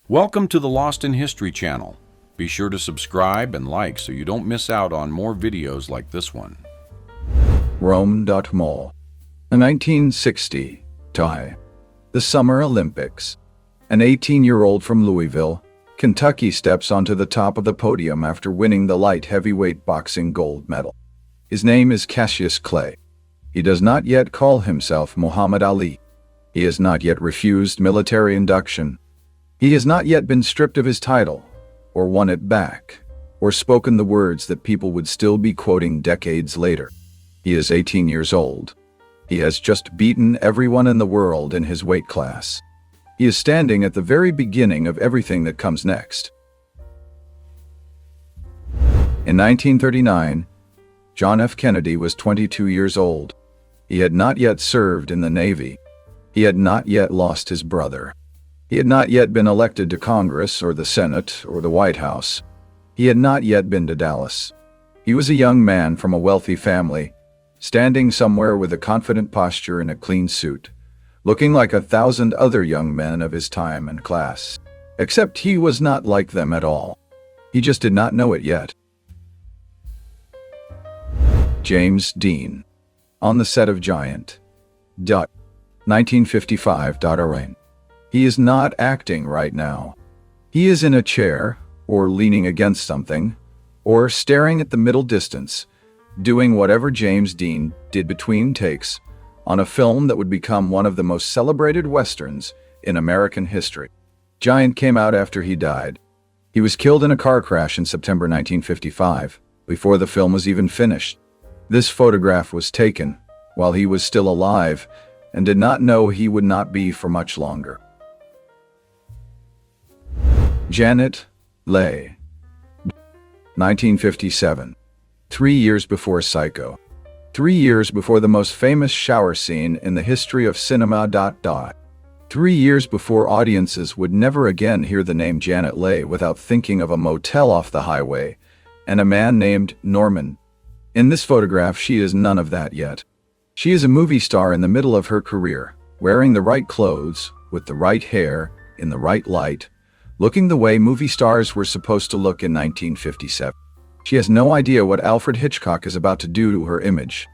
Welcome to the Lost in History channel. Be sure to subscribe and like so you don't miss out on more videos like this one. Rome.Mall. 1960. Tie. The Summer Olympics. An 18-year-old from Louisville, Kentucky steps onto the top of the podium after winning the light heavyweight boxing gold medal. His name is Cassius Clay. He does not yet call himself Muhammad Ali. He has not yet refused military induction. He has not yet been stripped of his title, or won it back, or spoken the words that people would still be quoting decades later. He is 18 years old. He has just beaten everyone in the world in his weight class. He is standing at the very beginning of everything that comes next. In 1939, John F. Kennedy was 22 years old. He had not yet served in the Navy. He had not yet lost his brother. He had not yet been elected to Congress or the Senate or the White House. He had not yet been to Dallas. He was a young man from a wealthy family, standing somewhere with a confident posture in a clean suit, looking like 1,000 other young men of his time and class. Except he was not like them at all. He just did not know it yet. James Dean. On the set of Giant. 1955. Rain. He is not acting right now. He is in a chair, or leaning against something, or staring at the middle distance, doing whatever James Dean did between takes on a film that would become one of the most celebrated westerns in American history. Giant came out after he died. He was killed in a car crash in September 1955, before the film was even finished. This photograph was taken while he was still alive and did not know he would not be for much longer. Janet Leigh. 1957. 3 years before Psycho. 3 years before the most famous shower scene in the history of cinema. 3 years before audiences would never again hear the name Janet Leigh without thinking of a motel off the highway and a man named Norman. In this photograph, she is none of that yet. She is a movie star in the middle of her career, wearing the right clothes, with the right hair, in the right light, looking the way movie stars were supposed to look in 1957. She has no idea what Alfred Hitchcock is about to do to her image.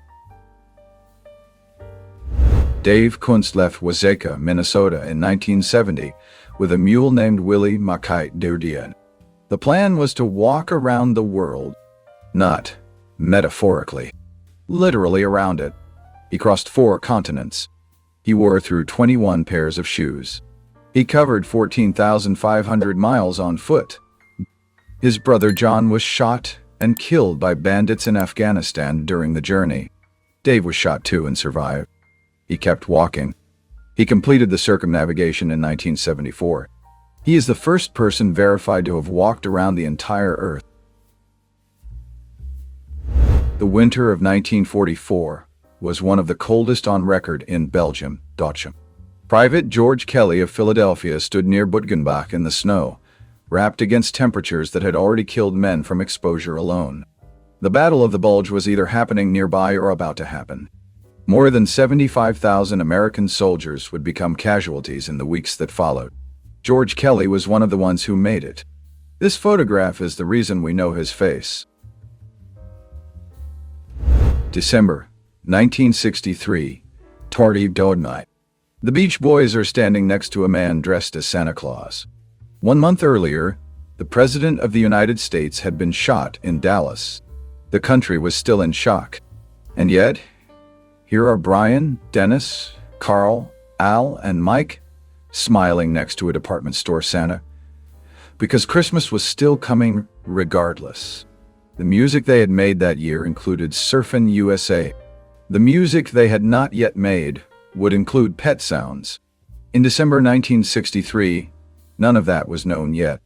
Dave Kuntz left Wazeeka, Minnesota in 1970 with a mule named Willie Makite Durdien. The plan was to walk around the world, not metaphorically, literally around it. He crossed 4 continents. He wore through 21 pairs of shoes. He covered 14,500 miles on foot. His brother John was shot and killed by bandits in Afghanistan during the journey. Dave was shot too and survived. He kept walking. He completed the circumnavigation in 1974. He is the first person verified to have walked around the entire Earth. The winter of 1944 was one of the coldest on record in Belgium. Private George Kelly of Philadelphia stood near Butgenbach in the snow, wrapped against temperatures that had already killed men from exposure alone. The Battle of the Bulge was either happening nearby or about to happen. More than 75,000 American soldiers would become casualties in the weeks that followed. George Kelly was one of the ones who made it. This photograph is the reason we know his face. December 1963. Tardy Night. The Beach Boys are standing next to a man dressed as Santa Claus. 1 month earlier, the President of the United States had been shot in Dallas. The country was still in shock. And yet, here are Brian, Dennis, Carl, Al, and Mike smiling next to a department store Santa, because Christmas was still coming regardless. The music they had made that year included Surfin' USA. The music they had not yet made would include Pet Sounds. In December 1963, none of that was known yet.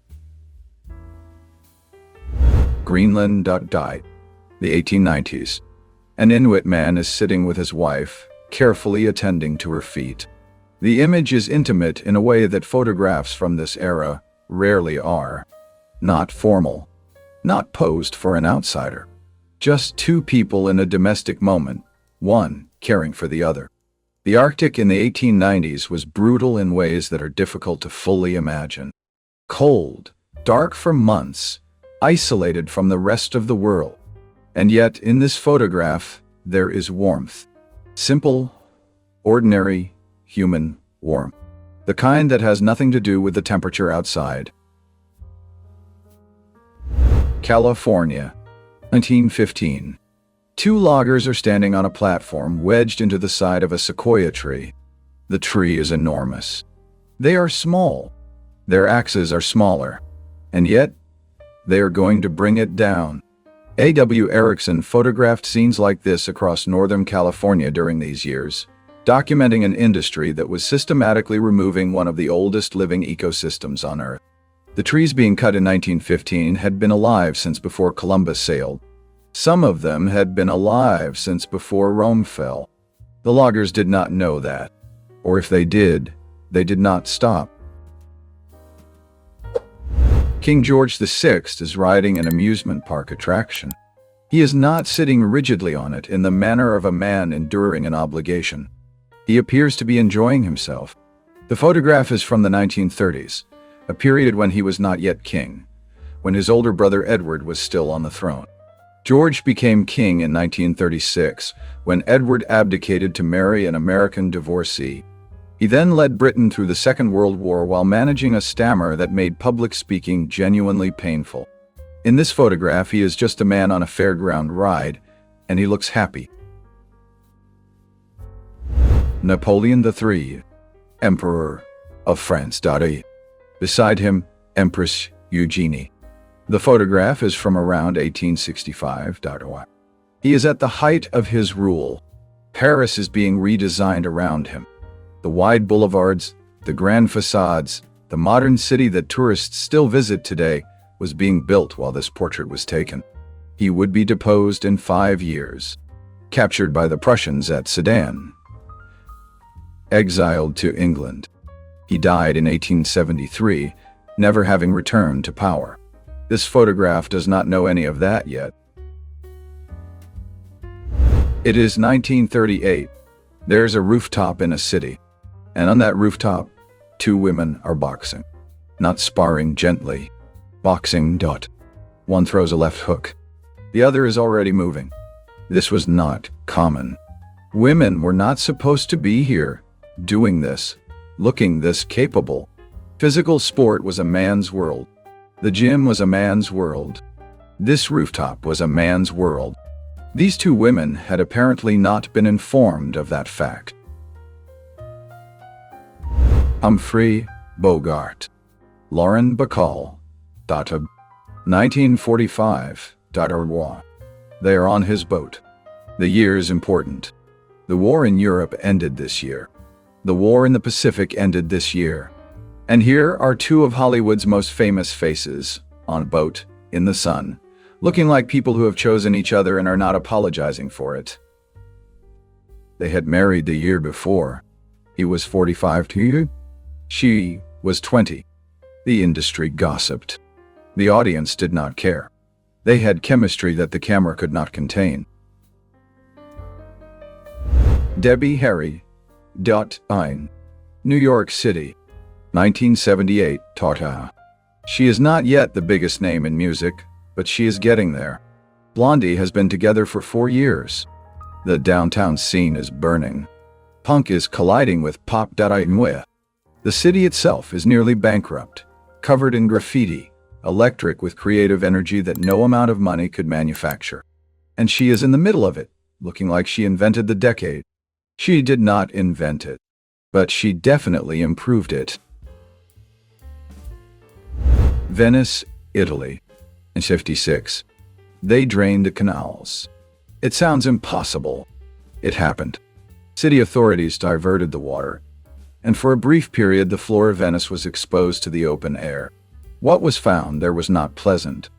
Greenland. Died. The 1890s. An Inuit man is sitting with his wife, carefully attending to her feet. The image is intimate in a way that photographs from this era rarely are. Not formal. Not posed for an outsider. Just 2 people in a domestic moment, one caring for the other. The Arctic in the 1890s was brutal in ways that are difficult to fully imagine. Cold, dark for months, isolated from the rest of the world. And yet, in this photograph, there is warmth. Simple, ordinary, human warmth. The kind that has nothing to do with the temperature outside. California, 1915. Two loggers are standing on a platform wedged into the side of a sequoia tree. The tree is enormous. They are small. Their axes are smaller. And yet, they are going to bring it down. A.W. Erickson photographed scenes like this across Northern California during these years, documenting an industry that was systematically removing one of the oldest living ecosystems on Earth. The trees being cut in 1915 had been alive since before Columbus sailed. Some of them had been alive since before Rome fell. The loggers did not know that. Or if they did not stop. King George VI is riding an amusement park attraction. He is not sitting rigidly on it in the manner of a man enduring an obligation. He appears to be enjoying himself. The photograph is from the 1930s, a period when he was not yet king, when his older brother Edward was still on the throne. George became king in 1936, when Edward abdicated to marry an American divorcee. He then led Britain through the Second World War while managing a stammer that made public speaking genuinely painful. In this photograph, he is just a man on a fairground ride, and he looks happy. Napoleon III, Emperor of France. Beside him, Empress Eugenie. The photograph is from around 1865. He is at the height of his rule. Paris is being redesigned around him. The wide boulevards, the grand facades, the modern city that tourists still visit today was being built while this portrait was taken. He would be deposed in 5 years, captured by the Prussians at Sedan, exiled to England. He died in 1873, never having returned to power. This photograph does not know any of that yet. It is 1938. There's a rooftop in a city. And on that rooftop, 2 women are boxing. Not sparring gently. Boxing. One throws a left hook. The other is already moving. This was not common. Women were not supposed to be here, doing this, looking this capable. Physical sport was a man's world. The gym was a man's world. This rooftop was a man's world. These 2 women had apparently not been informed of that fact. Humphrey Bogart, Lauren Bacall, 1945. They are on his boat. The year is important. The war in Europe ended this year. The war in the Pacific ended this year. And here are 2 of Hollywood's most famous faces, on a boat, in the sun, looking like people who have chosen each other and are not apologizing for it. They had married the year before. He was 45 too. She was 20. The industry gossiped. The audience did not care. They had chemistry that the camera could not contain. Debbie Harry. New York City, 1978. She is not yet the biggest name in music, but she is getting there. Blondie has been together for 4 years. The downtown scene is burning. Punk is colliding with pop. The city itself is nearly bankrupt, covered in graffiti, electric with creative energy that no amount of money could manufacture. And she is in the middle of it, looking like she invented the decade. She did not invent it, but she definitely improved it. Venice, Italy, in 1956. They drained the canals. It sounds impossible. It happened. City authorities diverted the water, and for a brief period the floor of Venice was exposed to the open air. What was found there was not pleasant.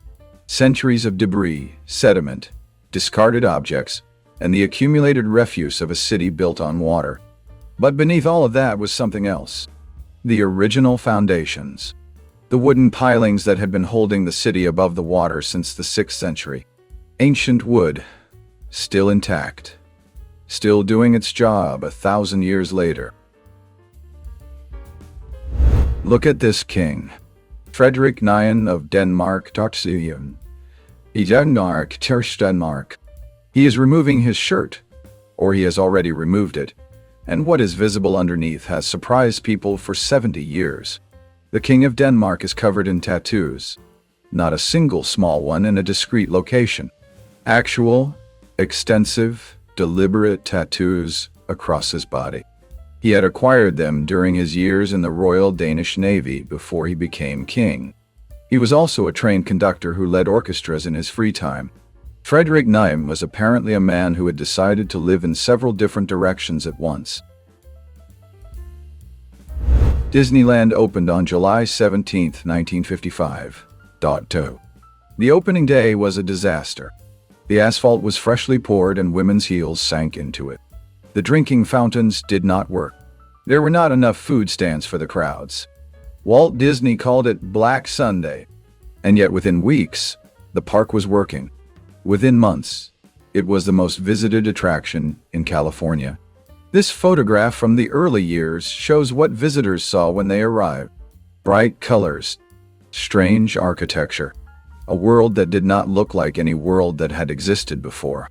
Centuries of debris, sediment, discarded objects, and the accumulated refuse of a city built on water. But beneath all of that was something else. The original foundations. The wooden pilings that had been holding the city above the water since the 6th century. Ancient wood, still intact, still doing its job 1,000 years later. Look at this king. Frederik Nyen of Denmark. Denmark. He is removing his shirt, or he has already removed it, and what is visible underneath has surprised people for 70 years. The King of Denmark is covered in tattoos, not a single small one in a discreet location. Actual, extensive, deliberate tattoos across his body. He had acquired them during his years in the Royal Danish Navy before he became king. He was also a trained conductor who led orchestras in his free time. Frederik Nyen was apparently a man who had decided to live in several different directions at once. Disneyland opened on July 17, 1955. The opening day was a disaster. The asphalt was freshly poured and women's heels sank into it. The drinking fountains did not work. There were not enough food stands for the crowds. Walt Disney called it Black Sunday. And yet within weeks, the park was working. Within months, it was the most visited attraction in California. This photograph from the early years shows what visitors saw when they arrived. Bright colors, strange architecture, a world that did not look like any world that had existed before.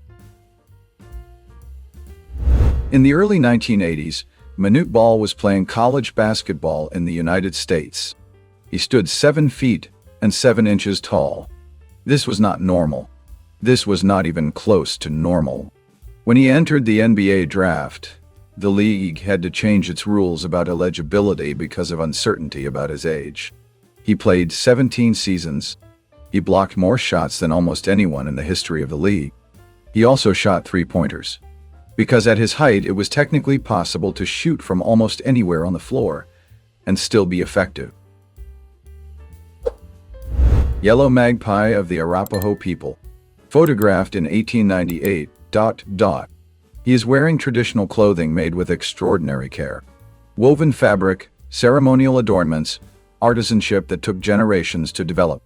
In the early 1980s, Manute Ball was playing college basketball in the United States. He stood 7 feet and 7 inches tall. This was not normal. This was not even close to normal. When he entered the NBA draft, the league had to change its rules about eligibility because of uncertainty about his age. He played 17 seasons. He blocked more shots than almost anyone in the history of the league. He also shot three-pointers, because at his height it was technically possible to shoot from almost anywhere on the floor and still be effective. Yellow Magpie of the Arapaho people, photographed in 1898. He is wearing traditional clothing made with extraordinary care. Woven fabric, ceremonial adornments, artisanship that took generations to develop.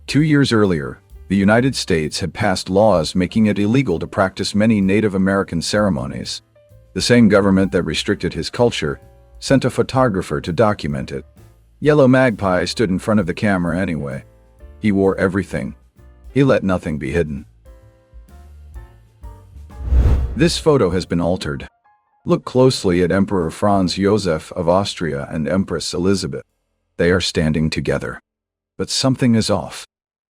2 years earlier, the United States had passed laws making it illegal to practice many Native American ceremonies. The same government that restricted his culture sent a photographer to document it. Yellow Magpie stood in front of the camera anyway. He wore everything. He let nothing be hidden. This photo has been altered. Look closely at Emperor Franz Joseph of Austria and Empress Elizabeth. They are standing together. But something is off.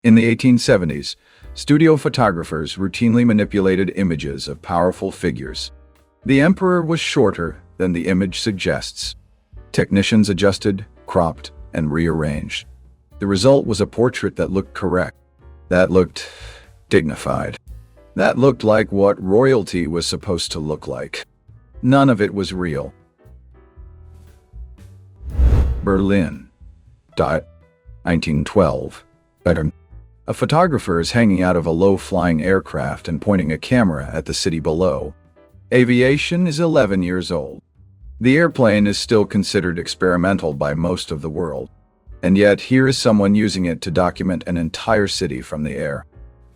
In the 1870s, studio photographers routinely manipulated images of powerful figures. The emperor was shorter than the image suggests. Technicians adjusted, cropped, and rearranged. The result was a portrait that looked correct, that looked dignified, that looked like what royalty was supposed to look like. None of it was real. Berlin. 1912. A photographer is hanging out of a low-flying aircraft and pointing a camera at the city below. Aviation is 11 years old. The airplane is still considered experimental by most of the world. And yet here is someone using it to document an entire city from the air.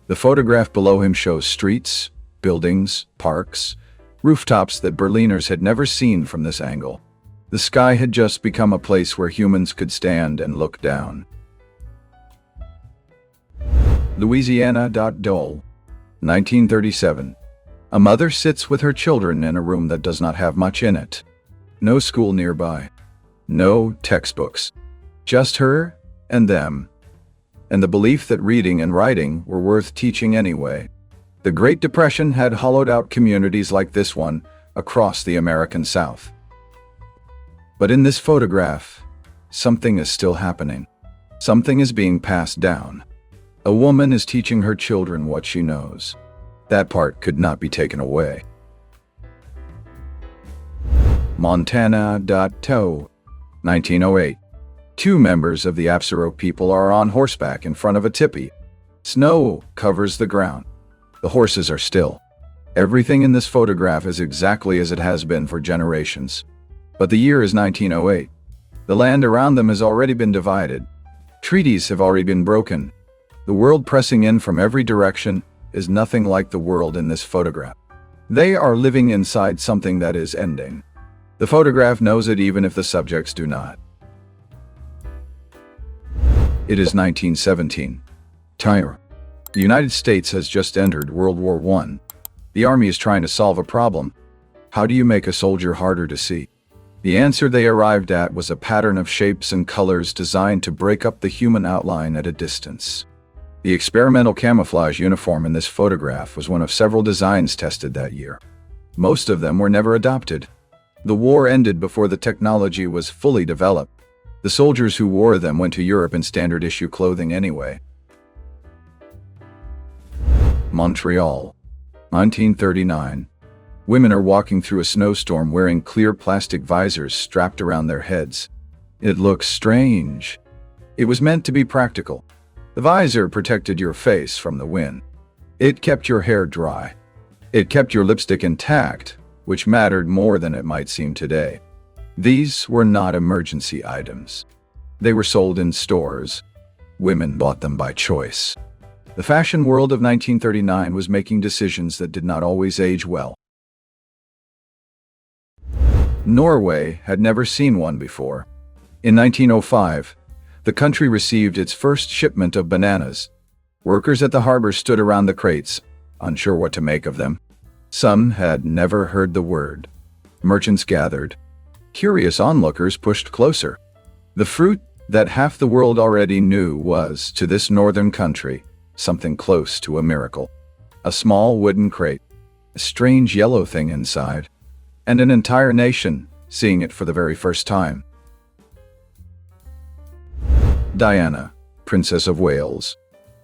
The photograph below him shows streets, buildings, parks, rooftops that Berliners had never seen from this angle. The sky had just become a place where humans could stand and look down. Louisiana. 1937. A mother sits with her children in a room that does not have much in it. No school nearby. No textbooks. Just her and them. And the belief that reading and writing were worth teaching anyway. The Great Depression had hollowed out communities like this one across the American South. But in this photograph, something is still happening. Something is being passed down. A woman is teaching her children what she knows. That part could not be taken away. Montana. 1908. 2 members of the Apsaro people are on horseback in front of a tipi. Snow covers the ground. The horses are still. Everything in this photograph is exactly as it has been for generations. But the year is 1908. The land around them has already been divided. Treaties have already been broken. The world pressing in from every direction is nothing like the world in this photograph. They are living inside something that is ending. The photograph knows it even if the subjects do not. It is 1917. Tyre. The United States has just entered World War I. The army is trying to solve a problem. How do you make a soldier harder to see? The answer they arrived at was a pattern of shapes and colors designed to break up the human outline at a distance. The experimental camouflage uniform in this photograph was one of several designs tested that year. Most of them were never adopted. The war ended before the technology was fully developed. The soldiers who wore them went to Europe in standard-issue clothing anyway. Montreal, 1939. Women are walking through a snowstorm wearing clear plastic visors strapped around their heads. It looks strange. It was meant to be practical. The visor protected your face from the wind. It kept your hair dry. It kept your lipstick intact, which mattered more than it might seem today. These were not emergency items. They were sold in stores. Women bought them by choice. The fashion world of 1939 was making decisions that did not always age well. Norway had never seen one before. In 1905, the country received its first shipment of bananas. Workers at the harbor stood around the crates, unsure what to make of them. Some had never heard the word. Merchants gathered. Curious onlookers pushed closer. The fruit that half the world already knew was, to this northern country, something close to a miracle. A small wooden crate, a strange yellow thing inside, and an entire nation seeing it for the very first time. Diana, Princess of Wales.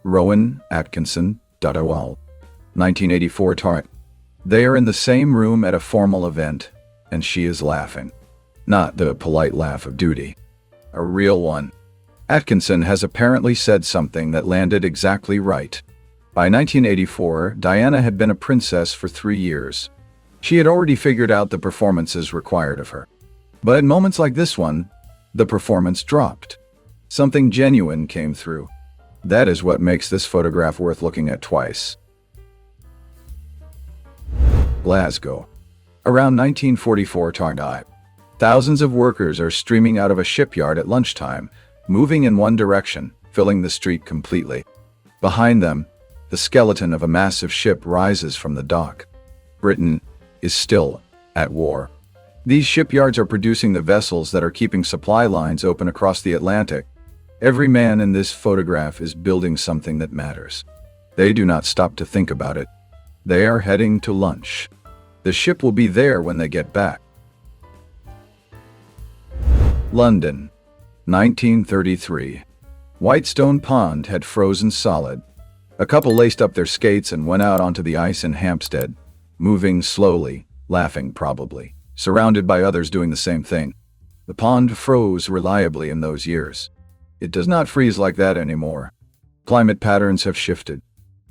Rowan Atkinson, Dotterwall. 1984 Tart. They are in the same room at a formal event, and she is laughing. Not the polite laugh of duty. A real one. Atkinson has apparently said something that landed exactly right. By 1984, Diana had been a princess for 3 years. She had already figured out the performances required of her. But at moments like this one, the performance dropped. Something genuine came through. That is what makes this photograph worth looking at twice. Glasgow. Around 1944 Tardai. Thousands of workers are streaming out of a shipyard at lunchtime, moving in one direction, filling the street completely. Behind them, the skeleton of a massive ship rises from the dock. Britain is still at war. These shipyards are producing the vessels that are keeping supply lines open across the Atlantic. Every man in this photograph is building something that matters. They do not stop to think about it. They are heading to lunch. The ship will be there when they get back. London, 1933. Whitestone Pond had frozen solid. A couple laced up their skates and went out onto the ice in Hampstead, moving slowly, laughing probably, surrounded by others doing the same thing. The pond froze reliably in those years. It does not freeze like that anymore. Climate patterns have shifted.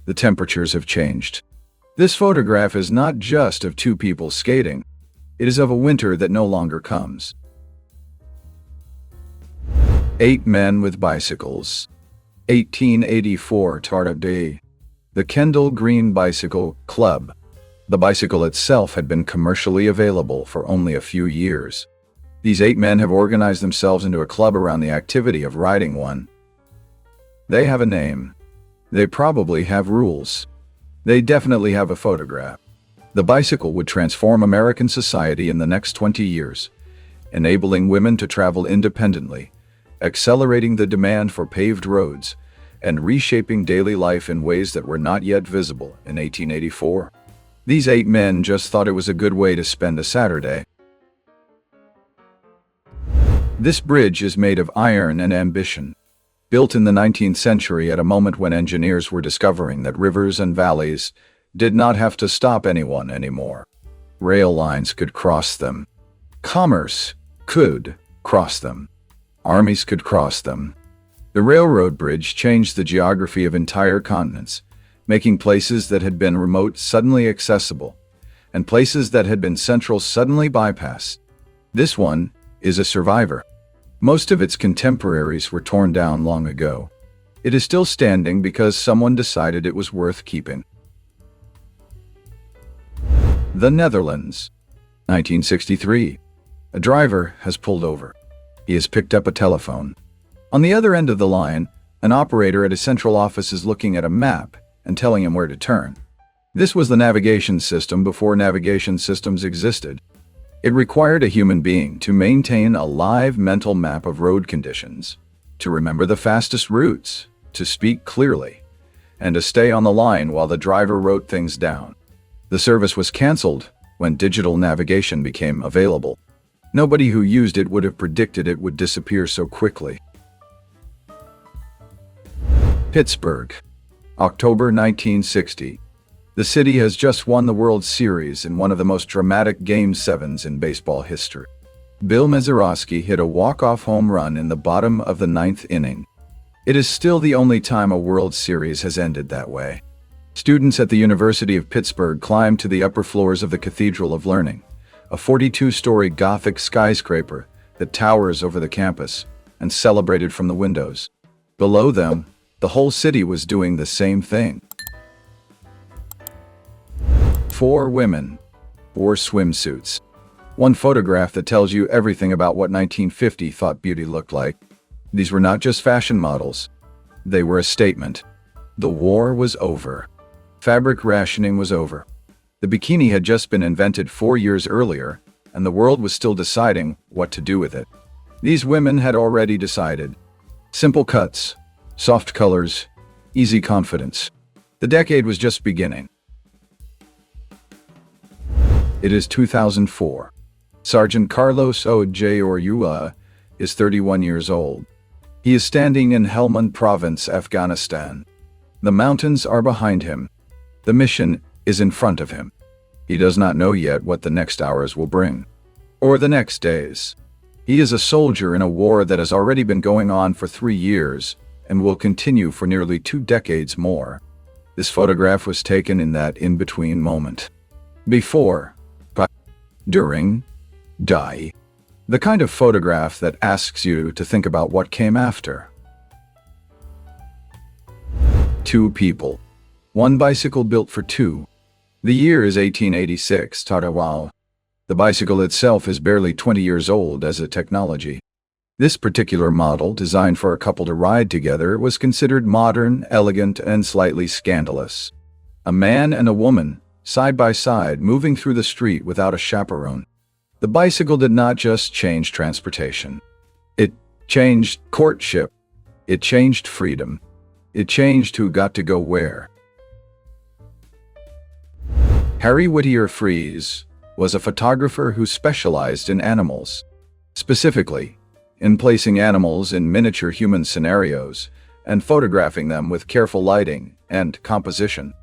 The temperatures have changed. This photograph is not just of two people skating. It is of a winter that no longer comes. 8 men with bicycles. 1884 Tarta Day. The Kendall Green Bicycle Club. The bicycle itself had been commercially available for only a few years. These 8 men have organized themselves into a club around the activity of riding one. They have a name. They probably have rules. They definitely have a photograph. The bicycle would transform American society in the next 20 years, enabling women to travel independently, accelerating the demand for paved roads, and reshaping daily life in ways that were not yet visible in 1884. These 8 men just thought it was a good way to spend a Saturday. This bridge is made of iron and ambition. Built in the 19th century at a moment when engineers were discovering that rivers and valleys did not have to stop anyone anymore. Rail lines could cross them. Commerce could cross them. Armies could cross them. The railroad bridge changed the geography of entire continents, making places that had been remote suddenly accessible, and places that had been central suddenly bypassed. This one is a survivor. Most of its contemporaries were torn down long ago. It is still standing because someone decided it was worth keeping. The Netherlands, 1963. A driver has pulled over. He has picked up a telephone. On the other end of the line, An operator at a central office is looking at a map and telling him where to turn. This was the navigation system before navigation systems existed. It required a human being to maintain a live mental map of road conditions, to remember the fastest routes, to speak clearly, and to stay on the line while the driver wrote things down. The service was canceled when digital navigation became available. Nobody who used it would have predicted it would disappear so quickly. Pittsburgh, October 1960. The city has just won the World Series in one of the most dramatic Game 7s in baseball history. Bill Mazeroski hit a walk-off home run in the bottom of the ninth inning. It is still the only time a World Series has ended that way. Students at the University of Pittsburgh climbed to the upper floors of the Cathedral of Learning, a 42-story Gothic skyscraper that towers over the campus, and celebrated from the windows. Below them, the whole city was doing the same thing. 4 women, 4 swimsuits. One photograph that tells you everything about what 1950 thought beauty looked like. These were not just fashion models. They were a statement. The war was over. Fabric rationing was over. The bikini had just been invented 4 years earlier, and the world was still deciding what to do with it. These women had already decided. Simple cuts, soft colors, easy confidence. The decade was just beginning. It is 2004. Sergeant Carlos Ojeorua is 31 years old. He is standing in Helmand Province, Afghanistan. The mountains are behind him. The mission is in front of him. He does not know yet what the next hours will bring, or the next days. He is a soldier in a war that has already been going on for 3 years and will continue for nearly 2 decades more. This photograph was taken in that in-between moment. Before, during, die. The kind of photograph that asks you to think about what came after. 2 people. 1 bicycle built for 2. The year is 1886, Tarawa. The bicycle itself is barely 20 years old as a technology. This particular model, designed for a couple to ride together, was considered modern, elegant, and slightly scandalous. A man and a woman, side by side, moving through the street without a chaperone. The bicycle did not just change transportation. It changed courtship. It changed freedom. It changed who got to go where. Harry Whittier Fries was a photographer who specialized in animals. Specifically, in placing animals in miniature human scenarios and photographing them with careful lighting and composition.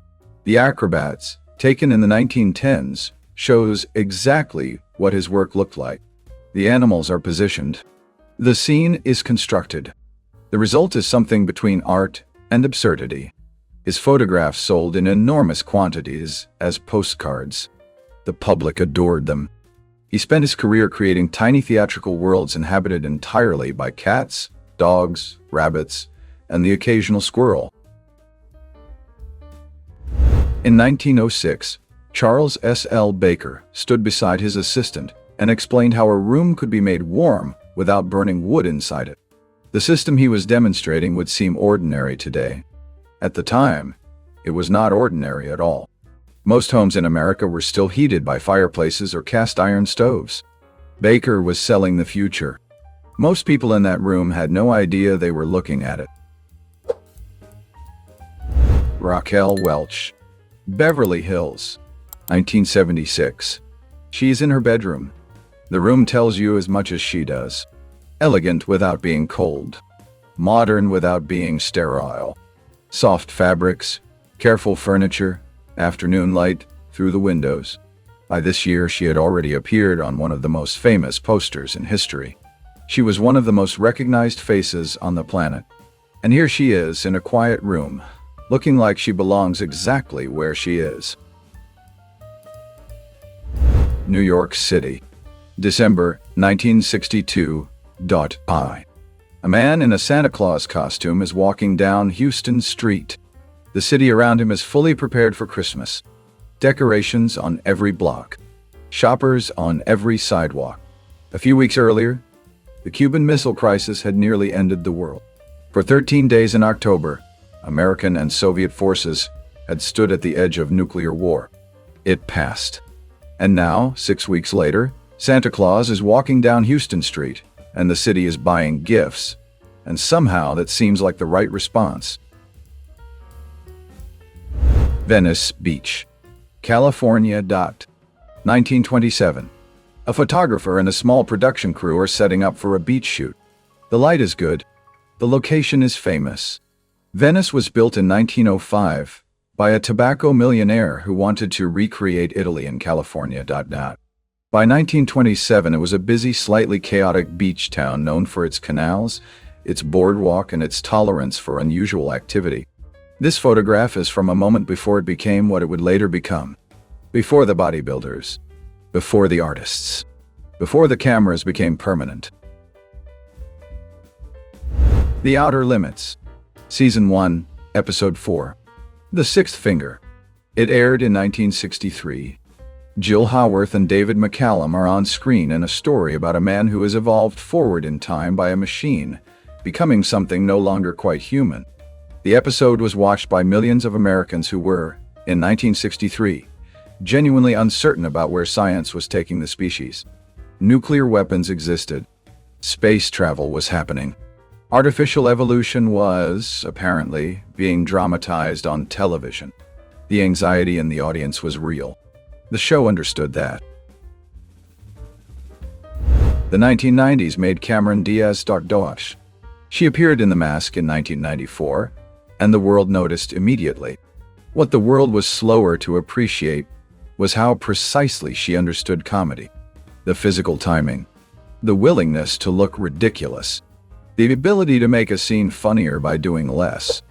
The Acrobats, taken in the 1910s, shows exactly what his work looked like. The animals are positioned. The scene is constructed. The result is something between art and absurdity. His photographs sold in enormous quantities as postcards. The public adored them. He spent his career creating tiny theatrical worlds inhabited entirely by cats, dogs, rabbits, and the occasional squirrel. In 1906, Charles S. L. Baker stood beside his assistant and explained how a room could be made warm without burning wood inside it. The system he was demonstrating would seem ordinary today. At the time, it was not ordinary at all. Most homes in America were still heated by fireplaces or cast iron stoves. Baker was selling the future. Most people in that room had no idea they were looking at it. Raquel Welch, Beverly Hills, 1976. She's in her bedroom. The room tells you as much as she does. Elegant without being cold. Modern without being sterile. Soft fabrics, careful furniture, afternoon light through the windows. By this year, she had already appeared on one of the most famous posters in history. She was one of the most recognized faces on the planet. And here she is in a quiet room, looking like she belongs exactly where she is. New York City, December 1962. A man in a Santa Claus costume is walking down Houston Street. The city around him is fully prepared for Christmas. Decorations on every block. Shoppers on every sidewalk. A few weeks earlier, the Cuban Missile Crisis had nearly ended the world. For 13 days in October, American and Soviet forces had stood at the edge of nuclear war. It passed. And now, 6 weeks later, Santa Claus is walking down Houston Street, and the city is buying gifts. And somehow that seems like the right response. Venice Beach, California. 1927. A photographer and a small production crew are setting up for a beach shoot. The light is good. The location is famous. Venice was built in 1905 by a tobacco millionaire who wanted to recreate Italy in California. By 1927, it was a busy, slightly chaotic beach town known for its canals, its boardwalk, and its tolerance for unusual activity. This photograph is from a moment before it became what it would later become. Before the bodybuilders. Before the artists. Before the cameras became permanent. The Outer Limits. Season 1, Episode 4. The Sixth Finger. It aired in 1963. Jill Howarth and David McCallum are on screen in a story about a man who is evolved forward in time by a machine, becoming something no longer quite human. The episode was watched by millions of Americans who were, in 1963, genuinely uncertain about where science was taking the species. Nuclear weapons existed. Space travel was happening. Artificial evolution was, apparently, being dramatized on television. The anxiety in the audience was real. The show understood that. The 1990s made Cameron Diaz dosh. She appeared in The Mask in 1994, and the world noticed immediately. What the world was slower to appreciate was how precisely she understood comedy. The physical timing, the willingness to look ridiculous, the ability to make a scene funnier by doing less.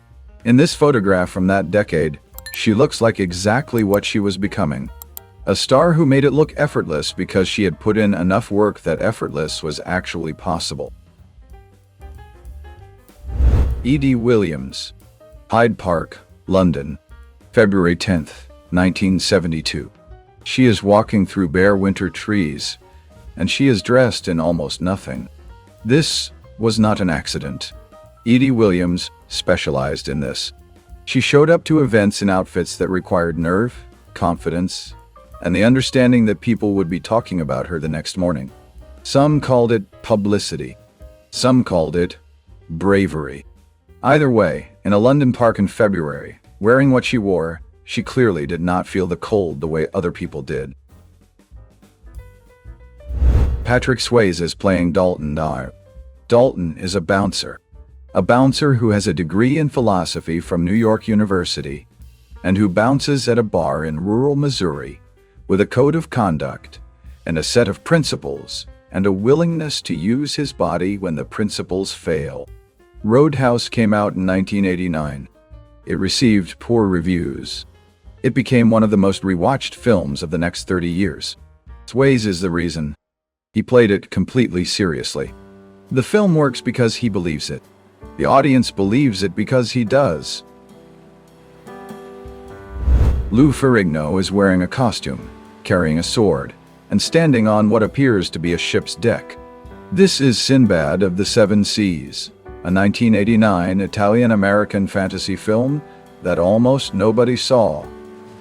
In this photograph from that decade, she looks like exactly what she was becoming. A star who made it look effortless because she had put in enough work that effortless was actually possible. E.D. Williams, Hyde Park, London, February 10th, 1972. She is walking through bare winter trees, and she is dressed in almost nothing. This was not an accident. E.D. Williams specialized in this. She showed up to events in outfits that required nerve, confidence, and the understanding that people would be talking about her the next morning. Some called it publicity. Some called it bravery. Either way, in a London park in February, wearing what she wore, she clearly did not feel the cold the way other people did. Patrick Swayze is playing Dalton Dyer. Dalton is a bouncer who has a degree in philosophy from New York University, and who bounces at a bar in rural Missouri with a code of conduct and a set of principles and a willingness to use his body when the principles fail. Roadhouse came out in 1989. It received poor reviews. It became one of the most rewatched films of the next 30 years. Swayze is the reason. He played it completely seriously. The film works because he believes it. The audience believes it because he does. Lou Ferrigno is wearing a costume, carrying a sword, and standing on what appears to be a ship's deck. This is Sinbad of the Seven Seas, a 1989 Italian-American fantasy film that almost nobody saw,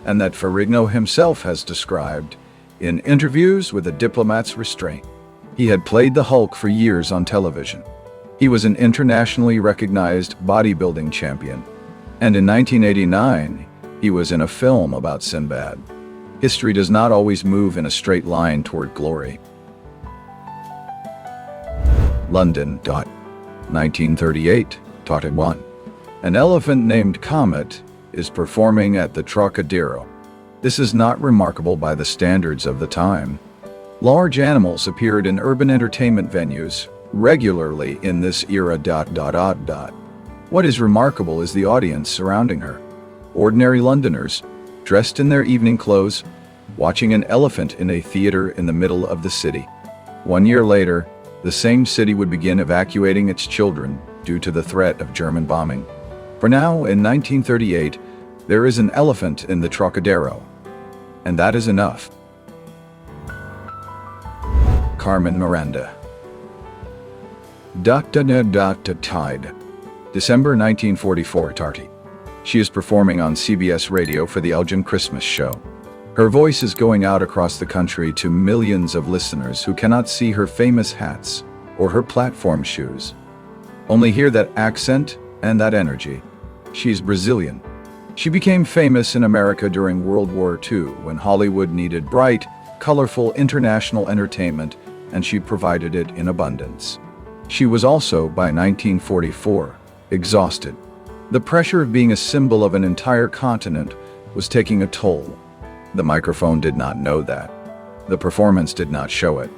and that Ferrigno himself has described in interviews with a diplomat's restraint. He had played the Hulk for years on television. He was an internationally recognized bodybuilding champion, and in 1989, he was in a film about Sinbad. History does not always move in a straight line toward glory. London. 1938, Taiwan. An elephant named Comet is performing at the Trocadero. This is not remarkable by the standards of the time. Large animals appeared in urban entertainment venues regularly in this era. What is remarkable is the audience surrounding her. Ordinary Londoners, dressed in their evening clothes, watching an elephant in a theater in the middle of the city. 1 year later, the same city would begin evacuating its children due to the threat of German bombing. For now, in 1938, there is an elephant in the Trocadero, and that is enough. Carmen Miranda. Tide. December 1944, Tarty. She is performing on CBS radio for the Elgin Christmas show. Her voice is going out across the country to millions of listeners who cannot see her famous hats or her platform shoes. Only hear that accent and that energy. She's Brazilian. She became famous in America during World War II when Hollywood needed bright, colorful international entertainment, and she provided it in abundance. She was also, by 1944, exhausted. The pressure of being a symbol of an entire continent was taking a toll. The microphone did not know that. The performance did not show it.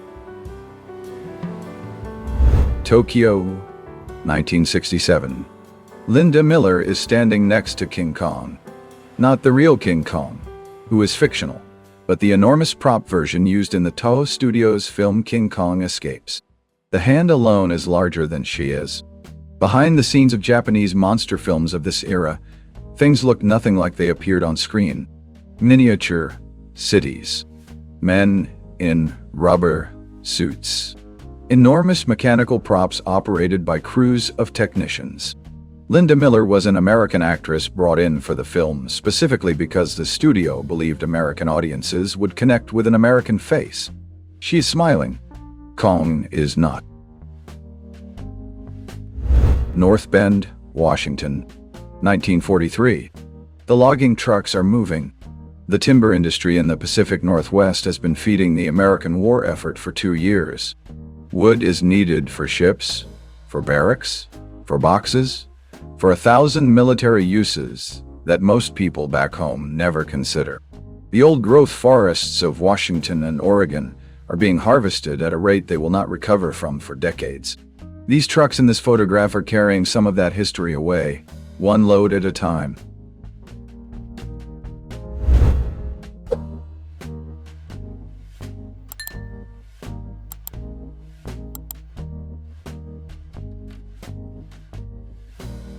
Tokyo, 1967. Linda Miller is standing next to King Kong. Not the real King Kong, who is fictional, but the enormous prop version used in the Toho Studios film King Kong Escapes. The hand alone is larger than she is. Behind the scenes of Japanese monster films of this era, things look nothing like they appeared on screen. Miniature cities. Men in rubber suits. Enormous mechanical props operated by crews of technicians. Linda Miller was an American actress brought in for the film specifically because the studio believed American audiences would connect with an American face. She's smiling. Kong is not. North Bend, Washington, 1943. The logging trucks are moving. The timber industry in the Pacific Northwest has been feeding the American war effort for 2 years. Wood is needed for ships, for barracks, for boxes, for 1,000 military uses that most people back home never consider. The old-growth forests of Washington and Oregon are being harvested at a rate they will not recover from for decades. These trucks in this photograph are carrying some of that history away, one load at a time.